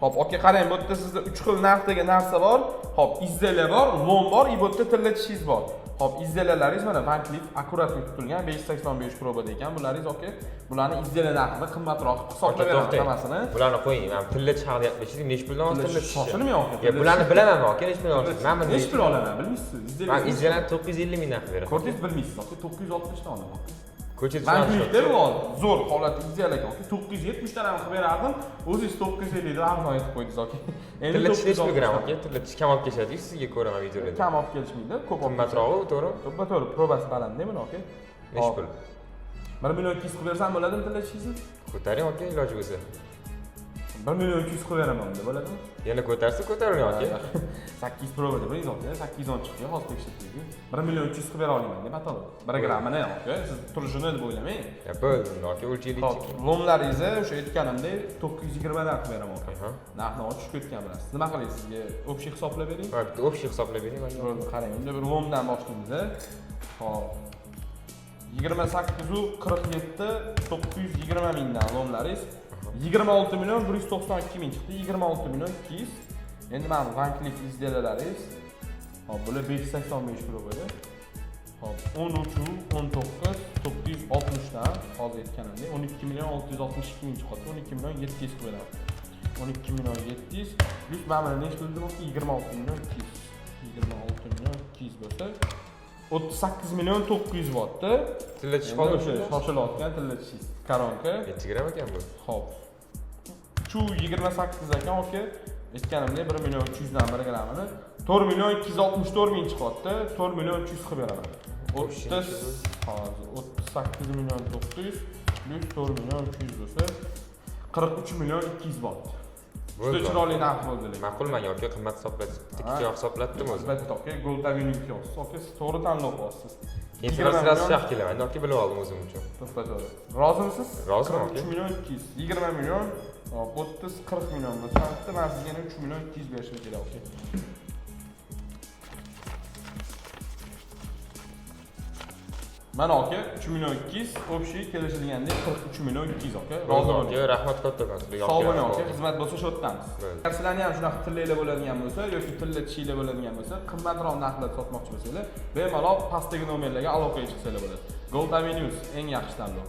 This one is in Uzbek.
Hop, aka qarang, bu yerda sizda 3 xil narxdagi narsa bor. Hop, izzalar bor, lom bor, bu yerda tillatishingiz bor. Hop, izzalarlaringiz mana Van Cleef akkuratli tutilgan 585 probada ekan. Bularingiz aka, bularni izzalar narxini qimmatroq hisoblab beraman hammasini. Bularni qo'ying. Men tillach haqida gaplashdik. Nech puldan tillach? Shoshilmay aka. Ya bularni bilaman aka, nech puldan olasiz? Men buni nech pul olaman, bilmaysiz? Izzalar. Men izzalarni 950 ming narx beraman. Ko'rdingiz, bilmaysiz aka, 960 dan olaman. Ko'chada Van Cleefda bu zo'r holatda izzalar aka. 970 dan ham qilib berardim. O'zingiz 950 dan arzon aytib qo'ydingiz aka. Endi tillach nech pul gram aka? Tillach kam olib kelishadi, sizga ko'raman videolarda. Kam olib kelishmaydi, ko'p olib. Qimmatrog'i, to'g'ri? To'g'ri, probasi balandda buni aka. Nech pul? 1 million 200 qilib bersam bo'ladimi tillashingizni? Ko'taring aka, iloji bo'lsa. 1 million 200 qilib beraman unda, bo'ladimi? Yana ko'tarsa ko'taring aka. 8 probada biringiz aka, 810 chiqdi, hozir tekshirdik. 1 million 300 qilib bera olaman deb aytadi. 1 grammini aka, siz turishini deb o'ylamang. Ya bo'ldi aka, o'lchaylik. Hop, lomlaringizni o'sha aytganimdek 920 dan qilib beraman aka. Narxni tushib ketgan bilasiz. Nima qilaysiz sizga общий hisoblab bering? Ha, bitta общий hisoblab bering mana. Bo'ldi, qarang, unda bir lomdan boshlaymiz. Hop. 28 u 47 920 mingdan lomlaringiz 26 million 192 ming chiqdi. 26 million 200. Endi mana Van Cleef izlalaringiz. Hop, bular 585 probada. Hop, 13 19 960 dan hozir aytganimdek 12 million 662 ming chiqadi. 12 million 700 qo'yiladi. 12 million 700 plus mana nech bo'ldi bu? 26 million 200. 26 million 200 bo'lsa 38 million 900 vatda. Tillachish qoldi. Shoshilayotgan tillatchingiz. Koronka. Necha gram ekan bu? Hop. Shu 28 ekan aka. Aytganimdek 1 million 300 dan 1 grammini 4 million 264 ming chiqadi. 4 million 300 qilib beraman. 30 hozir 38 million 900 plus 4 million 300 bo'lsa 43 million 200 baht. Juda chiroyli narx bo'ldi lekin. Ma'qul menga aka, qimmat hisoblash. Tikka hisoblatdim o'zi. Albatta aka, Gold Avenue kiosk. Aka, siz to'g'ri tanlab olasiz. Insoratsiya shax kelaman. Aka bilib oldim o'zim uchun. To'xtatadi. Rozimisiz? Roziman aka. 3 million 200, 20 million, 30 40 million bo'lsa, men sizga 3 million 200 berishim kerak aka. Mana aka 3 million 200, общий kelishilgandek 43 million 200 aka. Rozi aka, rahmat kattakon. Sog' bo'ling aka, xizmat bo'lsa shu yerdamiz. Agar sizlarni ham shunaqa tillaylar bo'ladigan bo'lsa yoki tilla tishinglar bo'ladigan bo'lsa, qimmatroq narxlarda sotmoqchi bo'lsanglar, bemalol pastdagi nomerlarga aloqaga chiqsanglar bo'ladi. Gold Avenue eng yaxshi tanlov.